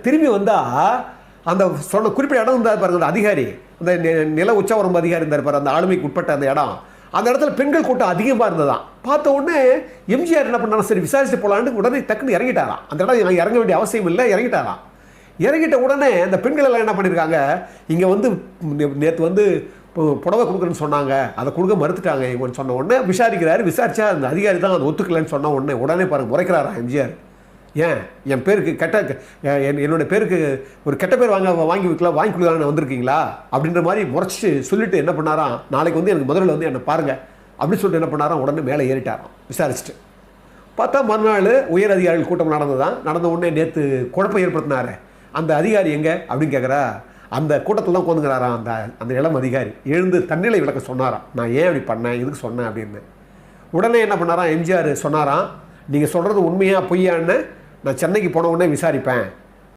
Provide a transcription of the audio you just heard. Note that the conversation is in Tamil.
திரும்பி வந்தால் அந்த சொன்ன குறிப்பிட்ட இடம் இருந்தார் பாருங்க, அந்த அதிகாரி, அந்த நில உச்சவரம்பு அதிகாரி இருந்தார் பாரு, அந்த ஆளுமைக்கு உட்பட்ட அந்த இடம், அந்த இடத்துல பெண்கள் கூட்டம் அதிகமாக இருந்ததான். பார்த்த உடனே எம்ஜிஆர் என்ன பண்ணாலும் சரி விசாரிச்சு போகலான்னு உடனே டக்குன்னு இறங்கிட்டாராம். அந்த இடம் இறங்க வேண்டிய அவசியம் இல்லை, இறங்கிட்டாராம். இறங்கிட்ட உடனே அந்த பெண்கள் எல்லாம் என்ன பண்ணியிருக்காங்க, இங்கே வந்து நேற்று வந்து புடவை கொடுக்குறேன்னு சொன்னாங்க, அதை கொடுக்க மறுத்துட்டாங்க இவங்க சொன்ன உடனே விசாரிக்கிறாரு. விசாரிச்சா அந்த அதிகாரி தான் அதை ஒத்துக்கலைன்னு சொன்ன உடனே பாருங்க முறைக்கிறாரா எம்ஜிஆர். ஏன் என் பேருக்கு என்னோட பேருக்கு ஒரு கெட்ட பேர் வாங்கி கொடுக்கலான்னு வந்திருக்கீங்களா அப்படின்ற மாதிரி முறைச்சி சொல்லிட்டு என்ன பண்ணாராம், நாளைக்கு வந்து எனக்கு முதல்ல வந்து என்னை பாருங்க அப்படின்னு சொல்லிட்டு என்ன பண்ணாராம், உடனே மேலே ஏறிட்டாராம் விசாரிச்சுட்டு. பார்த்தா மறுநாள் உயர் அதிகாரிகள் கூட்டம் நடந்த உடனே நேற்று குழப்பம் ஏற்படுத்தினாரு அந்த அதிகாரி எங்கே அப்படின்னு கேட்குறா. அந்த கூட்டத்தில் தான் உட்காந்துக்கிறாராம் அந்த இளம் அதிகாரி. எழுந்து தன்னிலை விளக்க சொன்னாராம், நான் ஏன் அப்படி பண்ணேன், எதுக்கு சொன்னேன் அப்படின்னு. உடனே என்ன பண்ணாராம் எம்ஜிஆர் சொன்னாராம், நீங்கள் சொல்கிறது உண்மையா பொய்யான்னு நான் சென்னைக்கு போன உடனே விசாரிப்பேன்